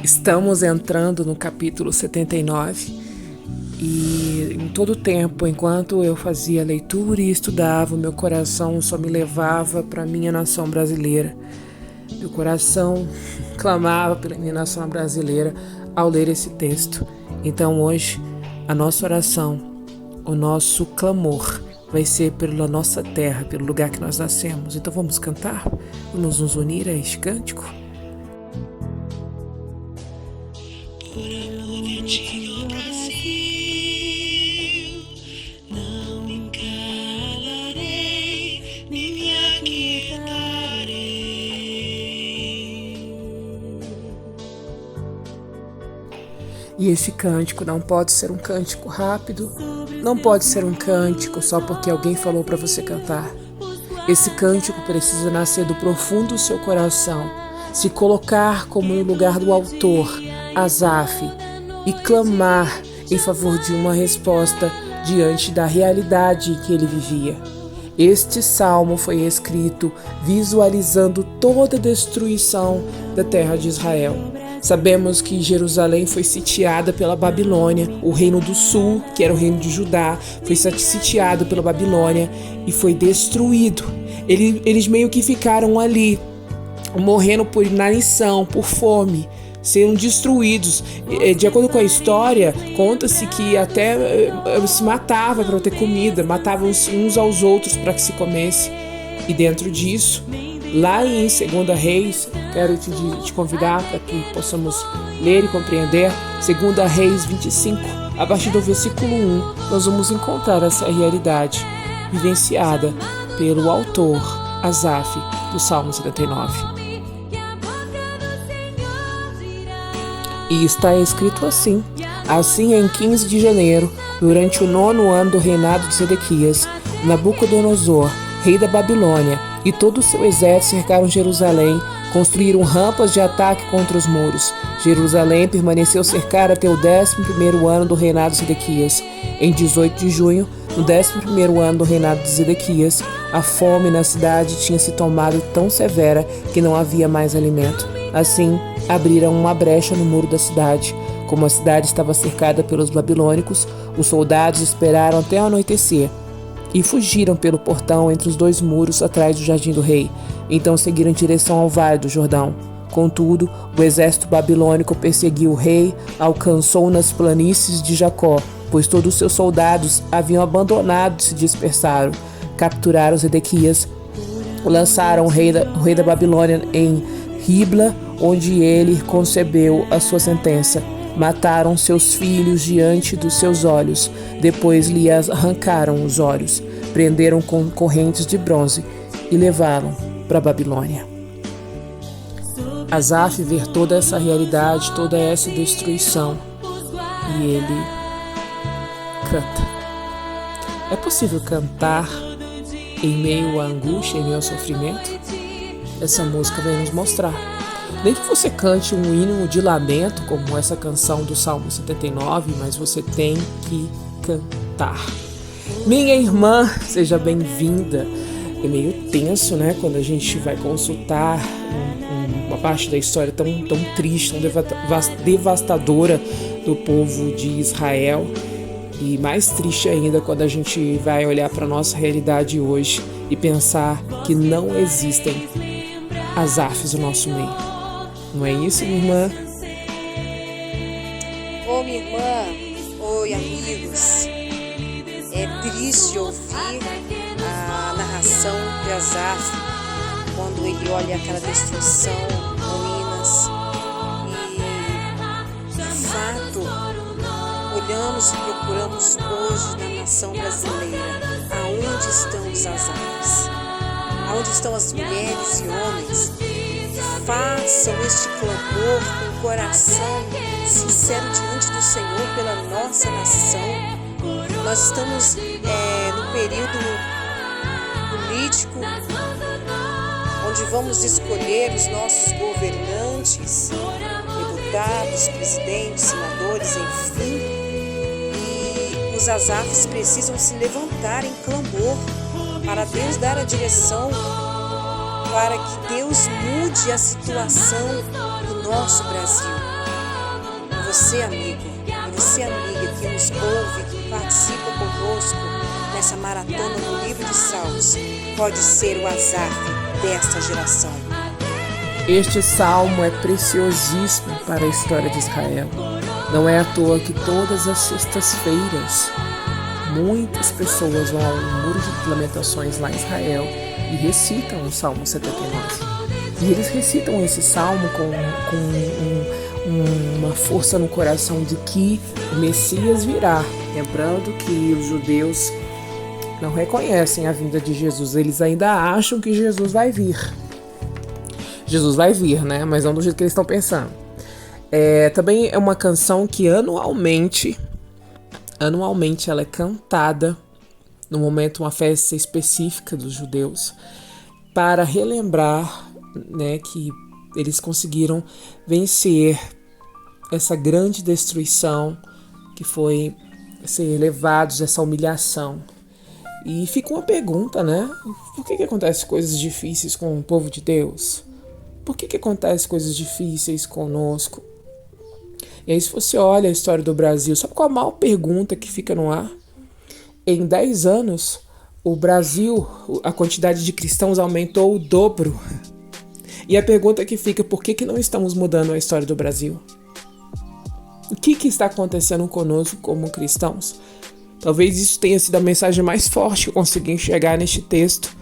Estamos entrando no capítulo 79 e em todo o tempo, enquanto eu fazia leitura e estudava, meu coração só me levava para a minha nação brasileira. Meu coração clamava pela minha nação brasileira ao ler esse texto. Então hoje, a nossa oração, o nosso clamor vai ser pela nossa terra, pelo lugar que nós nascemos. Então vamos cantar? Vamos nos unir a este cântico? Por amor de ti, ó Brasil, não me calarei, nem me aquietarei. E esse cântico não pode ser um cântico rápido, não pode ser um cântico só porque alguém falou para você cantar. Esse cântico precisa nascer do profundo do seu coração, se colocar como no lugar do autor, Asaf, e clamar em favor de uma resposta diante da realidade que ele vivia. Este salmo foi escrito visualizando toda a destruição da terra de Israel. Sabemos que Jerusalém foi sitiada pela Babilônia, o reino do sul, que era o reino de Judá, foi sitiado pela Babilônia e foi destruído. Eles meio que ficaram ali, morrendo por inanição, por fome, sendo destruídos. De acordo com a história, conta-se que até se matava para ter comida, matavam uns aos outros para que se comesse. E dentro disso, lá em 2 Reis, quero te convidar para que possamos ler e compreender 2 Reis 25, a partir do versículo 1, nós vamos encontrar essa realidade vivenciada pelo autor Asaf do Salmo 79. E está escrito assim: assim em 15 de janeiro, durante o 9º ano do reinado de Sedequias, Nabucodonosor, rei da Babilônia, e todo o seu exército cercaram Jerusalém, construíram rampas de ataque contra os muros. Jerusalém permaneceu cercada até o 11º ano do reinado de Sedequias. Em 18 de junho, no 11º ano do reinado de Sedequias, a fome na cidade tinha se tornado tão severa que não havia mais alimento. Assim, abriram uma brecha no muro da cidade. Como a cidade estava cercada pelos babilônicos, os soldados esperaram até anoitecer e fugiram pelo portão entre os dois muros atrás do jardim do rei. Então seguiram em direção ao vale do Jordão. Contudo, o exército babilônico perseguiu o rei, alcançou nas planícies de Jacó, pois todos os seus soldados haviam abandonado e se dispersaram. Capturaram Zedequias, lançaram o rei da Babilônia em Ribla, onde ele concebeu a sua sentença. Mataram seus filhos diante dos seus olhos. Depois lhe arrancaram os olhos, prenderam com correntes de bronze e levaram para a Babilônia. Asaf vê toda essa realidade, toda essa destruição, e ele canta. É possível cantar em meio à angústia, em meio ao sofrimento? Essa música vai nos mostrar. Nem que você cante um hino de lamento, como essa canção do Salmo 79, mas você tem que cantar. Minha irmã, seja bem-vinda. É meio tenso, né, quando a gente vai consultar uma parte da história tão triste, tão devastadora do povo de Israel. E mais triste ainda quando a gente vai olhar para a nossa realidade hoje e pensar que não existem Asafs no nosso meio. Não é isso, minha irmã? Ô, minha irmã, oi, amigos. É triste ouvir a narração de Asaf quando ele olha aquela destruição, ruínas. E, de fato, olhamos e procuramos hoje na nação brasileira aonde estão os Asafs, aonde estão as mulheres e homens que façam este clamor com o coração sincero diante do Senhor pela nossa nação. Nós estamos no período político, onde vamos escolher os nossos governantes, deputados, presidentes, senadores, enfim. E os Asafs precisam se levantar em clamor para Deus dar a direção, para que Deus mude a situação do nosso Brasil. você, amigo, e você, amiga, que nos ouve, que participa conosco nessa maratona do livro de Salmos, pode ser o Asaf desta geração. Este salmo é preciosíssimo para a história de Israel. Não é à toa que todas as sextas-feiras muitas pessoas vão ao Muro de Lamentações lá em Israel e recitam o Salmo 79. E eles recitam esse salmo com uma força no coração de que o Messias virá. Lembrando que os judeus não reconhecem a vinda de Jesus, eles ainda acham que Jesus vai vir. Jesus vai vir, né? Mas não do jeito que eles estão pensando. Também é uma canção que anualmente ela é cantada no momento, uma festa específica dos judeus, para relembrar, né, que eles conseguiram vencer essa grande destruição que foi ser levados a essa humilhação. E fica uma pergunta, né? Por que acontecem coisas difíceis com o povo de Deus? Por que acontecem coisas difíceis conosco? E aí, se você olha a história do Brasil, sabe qual a maior pergunta que fica no ar? Em 10 anos, o Brasil, a quantidade de cristãos aumentou o dobro. E a pergunta que fica, por que não estamos mudando a história do Brasil? O que está acontecendo conosco como cristãos? Talvez isso tenha sido a mensagem mais forte que eu consegui enxergar neste texto.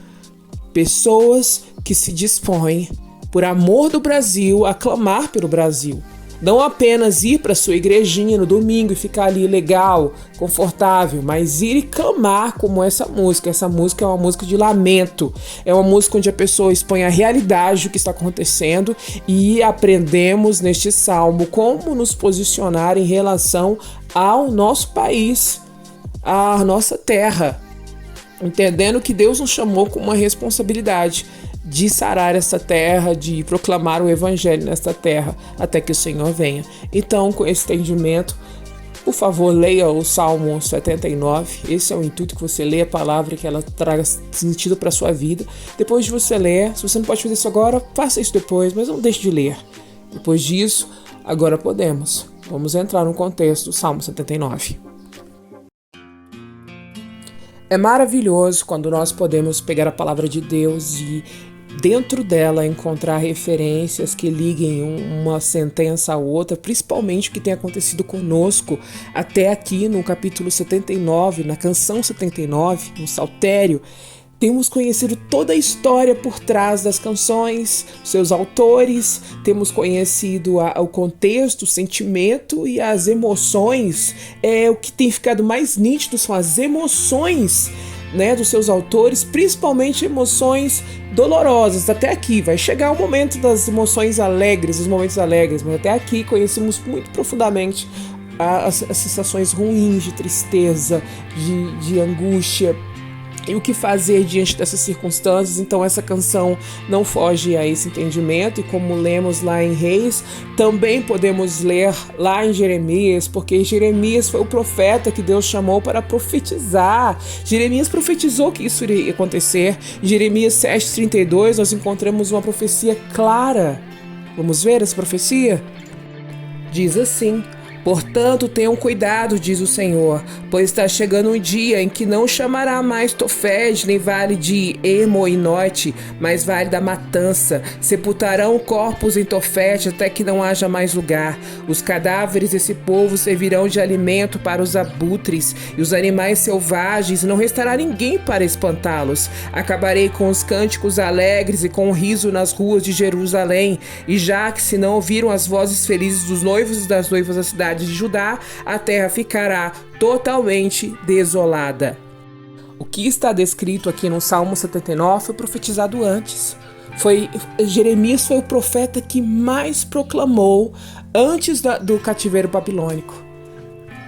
Pessoas que se dispõem, por amor do Brasil, a clamar pelo Brasil. Não apenas ir para sua igrejinha no domingo e ficar ali legal, confortável, mas ir e clamar como essa música. Essa música é uma música de lamento. É uma música onde a pessoa expõe a realidade do que está acontecendo e aprendemos neste salmo como nos posicionar em relação ao nosso país, à nossa terra. Entendendo que Deus nos chamou com uma responsabilidade de sarar essa terra, de proclamar o evangelho nesta terra, até que o Senhor venha. Então, com esse entendimento, por favor, leia o Salmo 79. Esse é o intuito, que você leia a palavra, que ela traga sentido para a sua vida. Depois de você ler, se você não pode fazer isso agora, faça isso depois, mas não deixe de ler. Depois disso, agora podemos. Vamos entrar no contexto do Salmo 79. É maravilhoso quando nós podemos pegar a palavra de Deus e dentro dela encontrar referências que liguem uma sentença a outra, principalmente o que tem acontecido conosco até aqui no capítulo 79, na canção 79, no Saltério. Temos conhecido toda a história por trás das canções, seus autores, temos conhecido o contexto, o sentimento e as emoções. O que tem ficado mais nítido são as emoções, né, dos seus autores, principalmente emoções dolorosas. Até aqui vai chegar o momento das emoções alegres, os momentos alegres, mas até aqui conhecemos muito profundamente as sensações ruins de tristeza, de angústia, e o que fazer diante dessas circunstâncias. Então essa canção não foge a esse entendimento, e como lemos lá em Reis, também podemos ler lá em Jeremias, porque Jeremias foi o profeta que Deus chamou para profetizar. Jeremias profetizou que isso iria acontecer. Em Jeremias 7:32 nós encontramos uma profecia clara. Vamos ver essa profecia? Diz assim: portanto, tenham cuidado, diz o Senhor, pois está chegando um dia em que não chamará mais Tofete, nem vale de Hermoinote, mas vale da matança. Sepultarão corpos em Tofete até que não haja mais lugar. Os cadáveres desse povo servirão de alimento para os abutres e os animais selvagens, e não restará ninguém para espantá-los. Acabarei com os cânticos alegres e com o riso nas ruas de Jerusalém, e já que se não ouviram as vozes felizes dos noivos e das noivas da cidade de Judá, a terra ficará totalmente desolada. O que está descrito aqui no Salmo 79 foi profetizado antes. Jeremias foi o profeta que mais proclamou antes do cativeiro babilônico.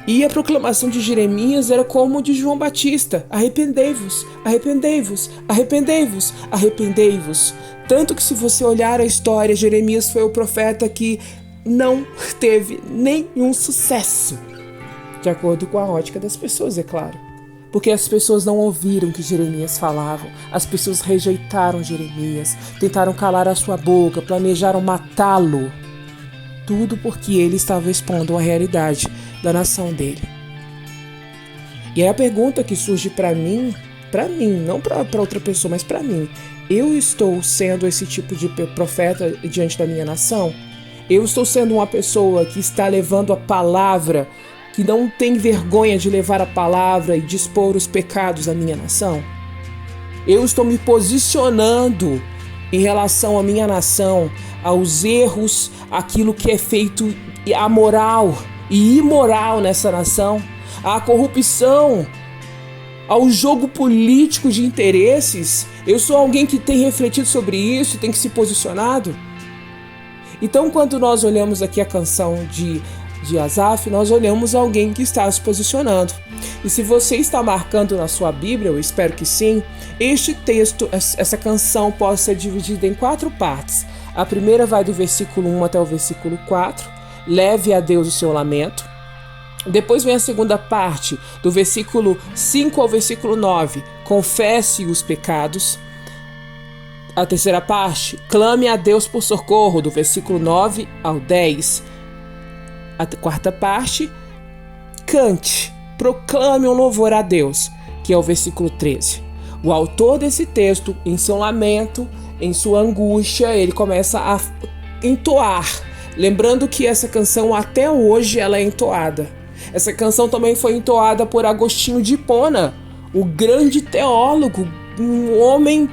E a proclamação de Jeremias era como de João Batista: arrependei-vos, arrependei-vos, arrependei-vos, arrependei-vos. Tanto que, se você olhar a história, Jeremias foi o profeta que não teve nenhum sucesso, de acordo com a ótica das pessoas, é claro. Porque as pessoas não ouviram o que Jeremias falava, as pessoas rejeitaram Jeremias, tentaram calar a sua boca, planejaram matá-lo. Tudo porque ele estava expondo a realidade da nação dele. E aí a pergunta que surge para mim, não para outra pessoa, mas para mim: eu estou sendo esse tipo de profeta diante da minha nação? Eu estou sendo uma pessoa que está levando a palavra, que não tem vergonha de levar a palavra e de expor os pecados da minha nação? Eu estou me posicionando em relação à minha nação, aos erros, aquilo que é feito amoral e imoral nessa nação, à corrupção, ao jogo político de interesses? Eu sou alguém que tem refletido sobre isso e tem que se posicionado? Então, quando nós olhamos aqui a canção de Asaf, nós olhamos alguém que está se posicionando. E se você está marcando na sua Bíblia, eu espero que sim, este texto, essa canção pode ser dividida em 4 partes. A primeira vai do versículo 1 até o versículo 4, leve a Deus o seu lamento. Depois vem a segunda parte, do versículo 5 ao versículo 9, confesse os pecados. A terceira parte, clame a Deus por socorro, do versículo 9 ao 10. A quarta parte, cante, proclame um louvor a Deus, que é o versículo 13. O autor desse texto, em seu lamento, em sua angústia, ele começa a entoar. Lembrando que essa canção até hoje ela é entoada. Essa canção também foi entoada por Agostinho de Hipona, o grande teólogo, um homem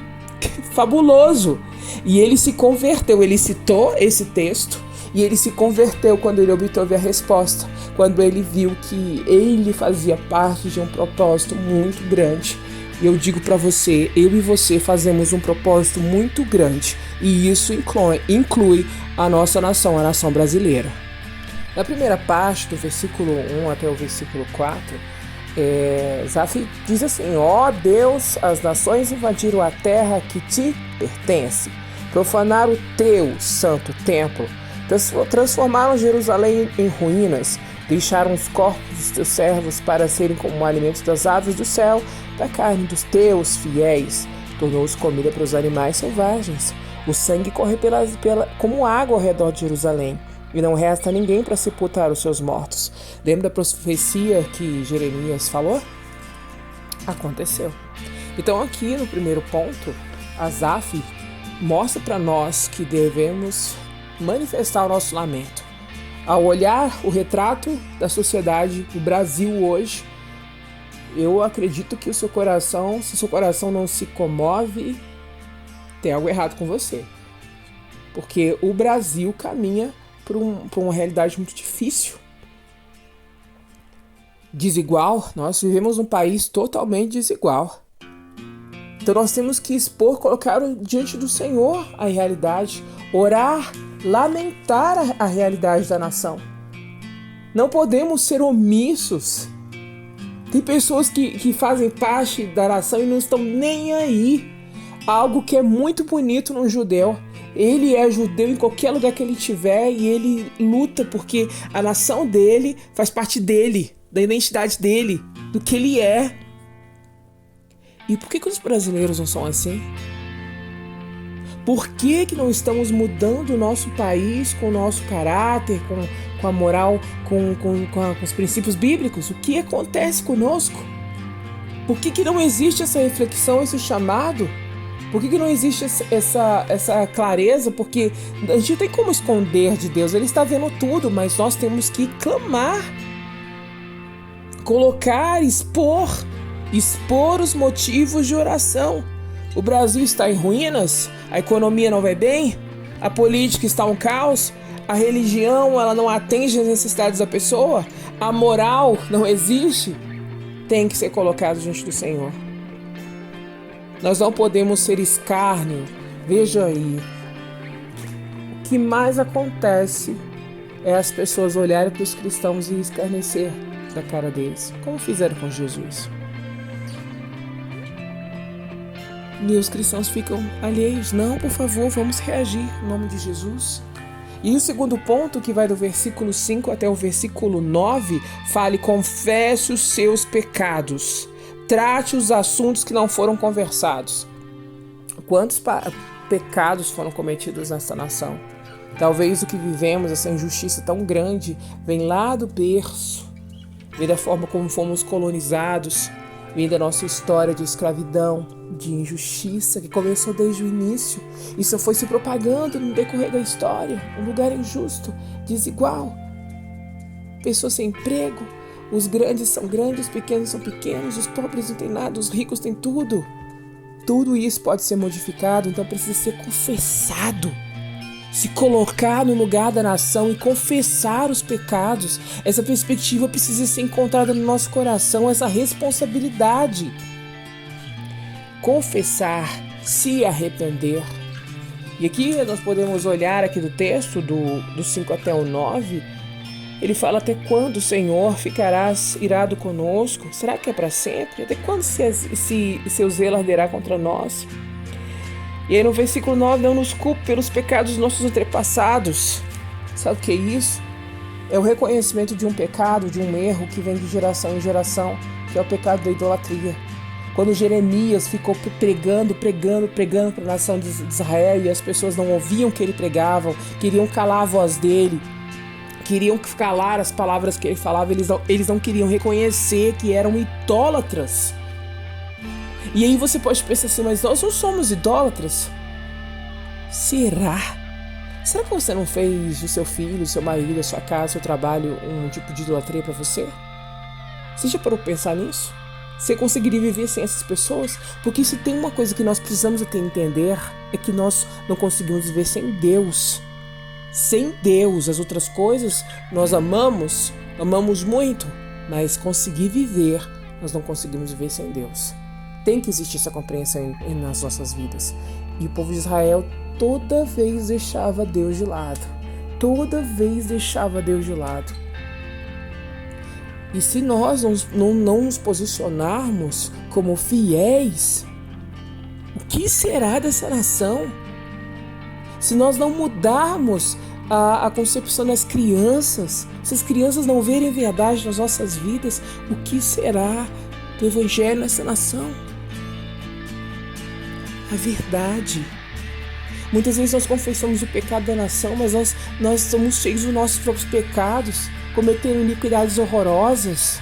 fabuloso. E ele se converteu, ele citou esse texto e ele se converteu quando ele obteve a resposta, quando ele viu que ele fazia parte de um propósito muito grande. E eu digo para você, eu e você fazemos um propósito muito grande, e isso inclui a nossa nação, a nação brasileira. Na primeira parte, do versículo 1 até o versículo 4, Asaf diz assim: ó Deus, as nações invadiram a terra que te pertence, profanaram o teu santo templo, transformaram Jerusalém em ruínas, deixaram os corpos dos teus servos para serem como alimentos das aves do céu, da carne dos teus fiéis, tornou-os comida para os animais selvagens. O sangue corre como água ao redor de Jerusalém, e não resta ninguém para sepultar os seus mortos. Lembra da profecia que Jeremias falou? Aconteceu. Então aqui no primeiro ponto, Asaf mostra para nós que devemos manifestar o nosso lamento. Ao olhar o retrato da sociedade do Brasil hoje, eu acredito que se o seu coração não se comove, tem algo errado com você. Porque o Brasil caminha por uma realidade muito difícil. Desigual, nós vivemos num país totalmente desigual. Então nós temos que colocar diante do Senhor a realidade, orar, lamentar a realidade da nação. Não podemos ser omissos. Tem pessoas que fazem parte da nação e não estão nem aí. Algo que é muito bonito num judeu. Ele é judeu em qualquer lugar que ele estiver e ele luta porque a nação dele faz parte dele, da identidade dele, do que ele é. E por que os brasileiros não são assim? Por que não estamos mudando o nosso país com o nosso caráter, com a moral, com os princípios bíblicos? O que acontece conosco? Por que não existe essa reflexão, esse chamado? Por que não existe essa clareza? Porque a gente não tem como esconder de Deus, Ele está vendo tudo, mas nós temos que clamar, colocar, expor os motivos de oração. O Brasil está em ruínas, a economia não vai bem, a política está um caos, a religião ela não atende às necessidades da pessoa, a moral não existe. Tem que ser colocado diante do Senhor. Nós não podemos ser escárnio. Veja aí, o que mais acontece é as pessoas olharem para os cristãos e escarnecer da cara deles, como fizeram com Jesus. E os cristãos ficam alheios. Não, por favor, vamos reagir em nome de Jesus. E o segundo ponto, que vai do versículo 5 até o versículo 9, fale: confesse os seus pecados, trate os assuntos que não foram conversados. Quantos pecados foram cometidos nessa nação? Talvez o que vivemos, essa injustiça tão grande, vem lá do berço, vem da forma como fomos colonizados, vem da nossa história de escravidão, de injustiça que começou desde o início e só foi se propagando no decorrer da história. Um lugar injusto, desigual, pessoas sem emprego, os grandes são grandes, os pequenos são pequenos, os pobres não têm nada, os ricos têm tudo. Tudo isso pode ser modificado, então precisa ser confessado. Se colocar no lugar da nação e confessar os pecados. Essa perspectiva precisa ser encontrada no nosso coração, essa responsabilidade. Confessar, se arrepender. E aqui nós podemos olhar aqui do texto, do 5 até o 9, ele fala: até quando, Senhor, ficarás irado conosco? Será que é para sempre? Até quando seu zelo arderá contra nós? E aí no versículo 9, não nos culpe pelos pecados dos nossos antepassados. Sabe o que é isso? É o reconhecimento de um pecado, de um erro que vem de geração em geração, que é o pecado da idolatria. Quando Jeremias ficou pregando para a nação de Israel e as pessoas não ouviam o que ele pregava, queriam calar a voz dele, queriam calar as palavras que ele falava, eles não queriam reconhecer que eram idólatras. E aí você pode pensar assim, mas nós não somos idólatras? Será? Será que você não fez do seu filho, do seu marido, da sua casa, do seu trabalho um tipo de idolatria para você? Você já parou para pensar nisso? Você conseguiria viver sem essas pessoas? Porque se tem uma coisa que nós precisamos entender, é que nós não conseguimos viver sem Deus. Sem Deus, as outras coisas nós amamos muito, mas conseguir viver, nós não conseguimos viver sem Deus. Tem que existir essa compreensão nas nossas vidas. E o povo de Israel toda vez deixava Deus de lado. Toda vez deixava Deus de lado. E se nós não nos posicionarmos como fiéis, o que será dessa nação? Se nós não mudarmos a concepção das crianças, se as crianças não verem verdade nas nossas vidas, o que será do evangelho nessa nação? A verdade. Muitas vezes nós confessamos o pecado da nação, mas nós somos cheios dos nossos próprios pecados, cometendo iniquidades horrorosas.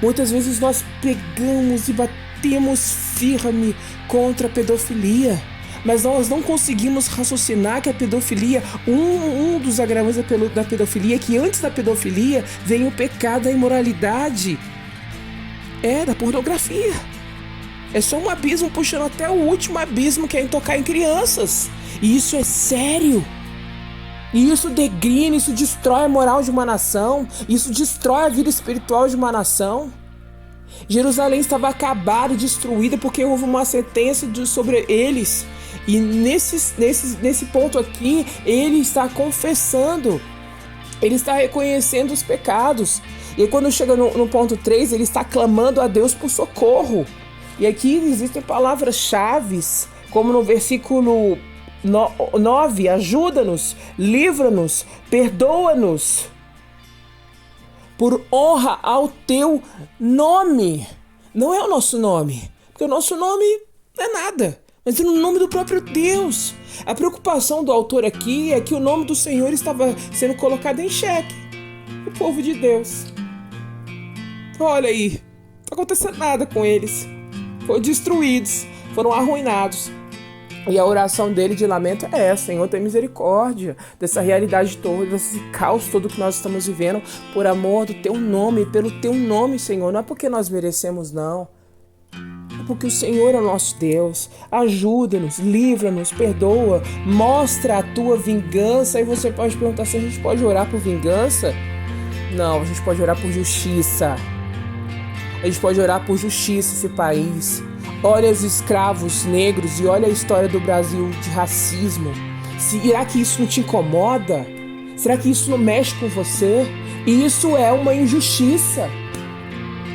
Muitas vezes nós pegamos e batemos firme contra a pedofilia, mas nós não conseguimos raciocinar que a pedofilia, um dos agravantes da pedofilia, é que antes da pedofilia vem o pecado da imoralidade, da pornografia. É só um abismo puxando até o último abismo, que é em tocar em crianças. E isso é sério. E isso degrina, isso destrói a moral de uma nação. Isso destrói a vida espiritual de uma nação. Jerusalém estava acabada e destruída porque houve uma sentença sobre eles. E nesse ponto aqui, ele está confessando. Ele está reconhecendo os pecados. E quando chega no ponto 3, ele está clamando a Deus por socorro. E aqui existem palavras-chave, como no versículo 9, ajuda-nos, livra-nos, perdoa-nos, por honra ao teu nome. Não é o nosso nome, porque o nosso nome não é nada, mas é no nome do próprio Deus. A preocupação do autor aqui é que o nome do Senhor estava sendo colocado em xeque. O povo de Deus. Olha aí, não está acontecendo nada com eles. Foram destruídos, foram arruinados. E a oração dele de lamento é essa: Senhor, tem misericórdia dessa realidade toda, desse caos todo que nós estamos vivendo, por amor do teu nome, pelo teu nome, Senhor. Não é porque nós merecemos, não. É porque o Senhor é o nosso Deus. Ajuda-nos, livra-nos, perdoa, mostra a tua vingança. E você pode perguntar se a gente pode orar por vingança? Não, a gente pode orar por justiça. A gente pode orar por justiça nesse país. Olha os escravos negros e olha a história do Brasil de racismo. Será que isso não te incomoda? Será que isso não mexe com você? Isso é uma injustiça.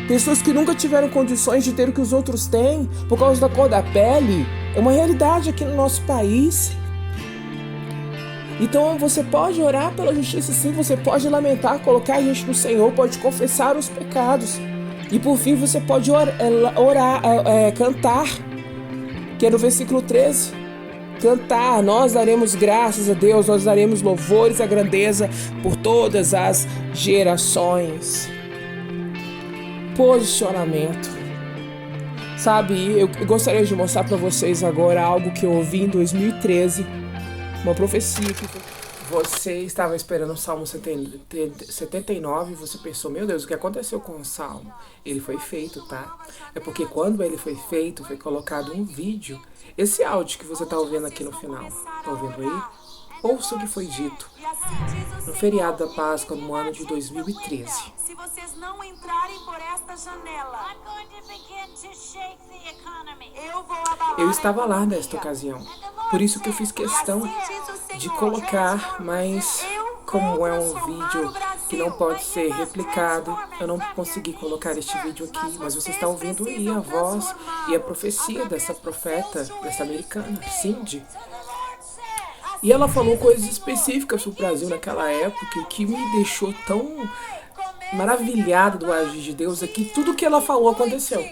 Pessoas que nunca tiveram condições de ter o que os outros têm por causa da cor da pele. É uma realidade aqui no nosso país. Então você pode orar pela justiça, sim. Você pode lamentar, colocar a gente no Senhor, pode confessar os pecados. E por fim você pode cantar, que é no versículo 13. cantar, nós daremos graças a Deus, nós daremos louvores à grandeza por todas as gerações. Posicionamento. Sabe, eu gostaria de mostrar para vocês agora algo que eu ouvi em 2013, uma profecia que você estava esperando o Salmo 79 e você pensou, meu Deus, o que aconteceu com o Salmo? Ele foi feito, tá? É porque quando ele foi feito, foi colocado um vídeo. Esse áudio que você está ouvindo aqui no final, tá ouvindo aí? Ouça o que foi dito no feriado da Páscoa no ano de 2013. Se vocês não entrarem por esta janela, eu estava lá nesta ocasião, por isso que eu fiz questão de colocar, mas como é um vídeo que não pode ser replicado, eu não consegui colocar este vídeo aqui, mas você está ouvindo aí a voz e a profecia dessa profeta, dessa americana, Cindy. E ela falou coisas específicas sobre o Brasil naquela época, que me deixou tão maravilhada do agir de Deus é que tudo que ela falou aconteceu.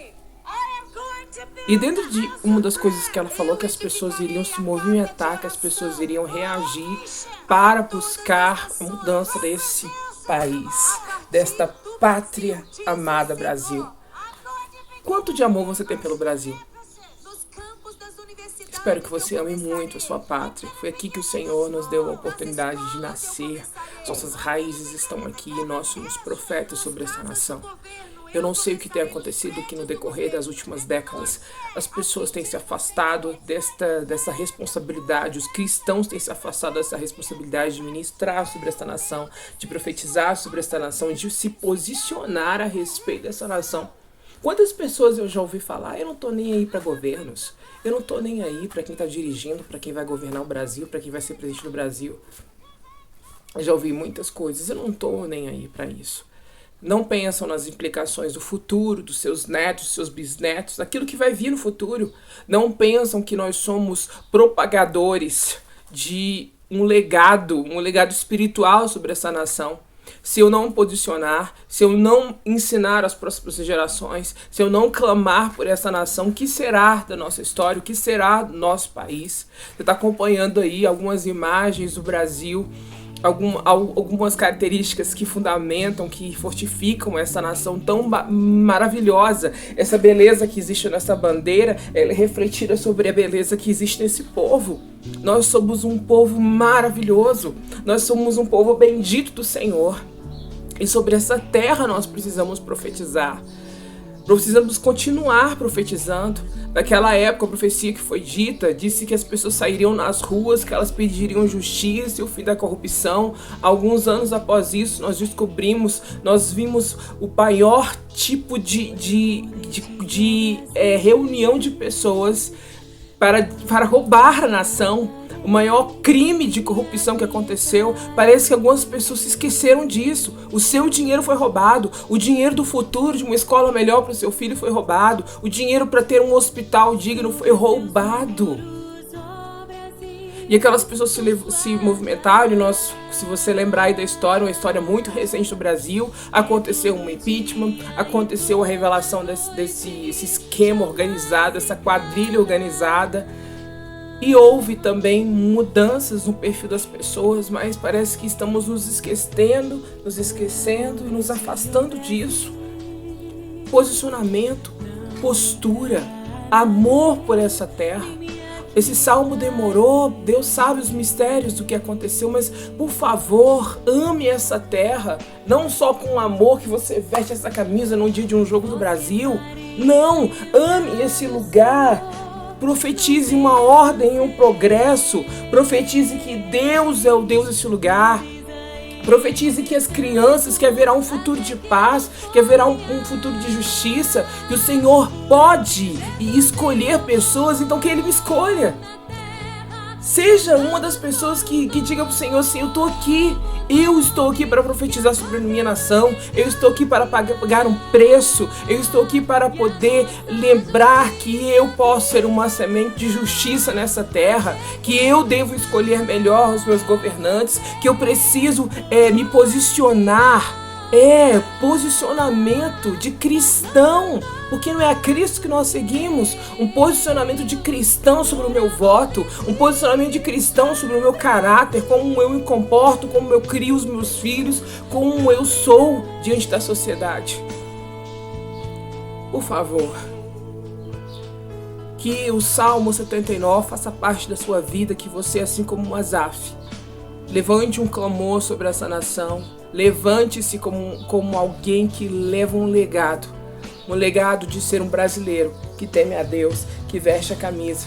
E dentro de uma das coisas que ela falou, que as pessoas iriam se movimentar, que as pessoas iriam reagir para buscar a mudança desse país, desta pátria amada Brasil. Quanto de amor você tem pelo Brasil? Espero que você ame muito a sua pátria. Foi aqui que o Senhor nos deu a oportunidade de nascer. Nossas raízes estão aqui e nós somos profetas sobre essa nação. Eu não sei o que tem acontecido aqui no decorrer das últimas décadas. As pessoas têm se afastado dessa responsabilidade. Os cristãos têm se afastado dessa responsabilidade de ministrar sobre esta nação, de profetizar sobre esta nação, de se posicionar a respeito dessa nação. Quantas pessoas eu já ouvi falar, eu não tô nem aí para governos, eu não tô nem aí para quem tá dirigindo, para quem vai governar o Brasil, para quem vai ser presidente do Brasil. Eu já ouvi muitas coisas, eu não tô nem aí para isso. Não pensam nas implicações do futuro, dos seus netos, dos seus bisnetos, daquilo que vai vir no futuro. Não pensam que nós somos propagadores de um legado espiritual sobre essa nação. Se eu não posicionar, se eu não ensinar às próximas gerações, se eu não clamar por essa nação, o que será da nossa história, o que será do nosso país? Você está acompanhando aí algumas imagens do Brasil, algumas características que fundamentam, que fortificam essa nação tão maravilhosa. Essa beleza que existe nessa bandeira, ela é refletida sobre a beleza que existe nesse povo. Nós somos um povo maravilhoso, nós somos um povo bendito do Senhor. E sobre essa terra nós precisamos profetizar. Precisamos continuar profetizando. Naquela época, a profecia que foi dita disse que as pessoas sairiam nas ruas, que elas pediriam justiça e o fim da corrupção. Alguns anos após isso, nós vimos o maior tipo de reunião de pessoas para roubar a nação. O maior crime de corrupção que aconteceu. Parece que algumas pessoas se esqueceram disso. O seu dinheiro foi roubado. O dinheiro do futuro, de uma escola melhor para o seu filho, foi roubado. O dinheiro para ter um hospital digno foi roubado. E aquelas pessoas se movimentaram. Se você lembrar aí da história, uma história muito recente do Brasil, aconteceu um impeachment, aconteceu a revelação desse esquema organizado, essa quadrilha organizada. E houve também mudanças no perfil das pessoas, mas parece que estamos nos esquecendo e nos afastando disso. Posicionamento, postura, amor por essa terra. Esse salmo demorou, Deus sabe os mistérios do que aconteceu, mas por favor, ame essa terra, não só com o amor que você veste essa camisa no dia de um jogo do Brasil. Não, ame esse lugar. Profetize uma ordem e um progresso. Profetize que Deus é o Deus desse lugar. Profetize que as crianças, que haverá um futuro de paz, que haverá um futuro de justiça, que o Senhor pode escolher pessoas, então que Ele me escolha. Seja uma das pessoas que diga pro Senhor assim, eu estou aqui para profetizar sobre a minha nação, eu estou aqui para pagar um preço, eu estou aqui para poder lembrar que eu posso ser uma semente de justiça nessa terra, que eu devo escolher melhor os meus governantes, que eu preciso me posicionar É posicionamento de cristão, porque não é a Cristo que nós seguimos. Um posicionamento de cristão sobre o meu voto, um posicionamento de cristão sobre o meu caráter, como eu me comporto, como eu crio os meus filhos, como eu sou diante da sociedade. Por favor, que o Salmo 79 faça parte da sua vida, que você, assim como Asaf, levante um clamor sobre essa nação, levante-se como alguém que leva um legado de ser um brasileiro que teme a Deus, que veste a camisa,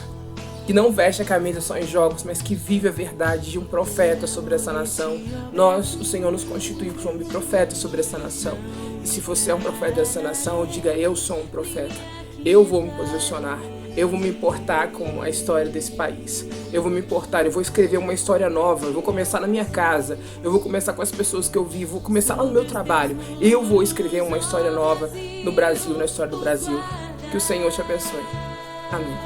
que não veste a camisa só em jogos, mas que vive a verdade de um profeta sobre essa nação. Nós, o Senhor nos constituiu como profeta sobre essa nação. E se você é um profeta dessa nação, diga: eu sou um profeta, eu vou me posicionar. Eu vou me importar com a história desse país. Eu vou me importar, eu vou escrever uma história nova. Eu vou começar na minha casa. Eu vou começar com as pessoas que eu vivo. Vou começar lá no meu trabalho. Eu vou escrever uma história nova no Brasil, na história do Brasil. Que o Senhor te abençoe. Amém.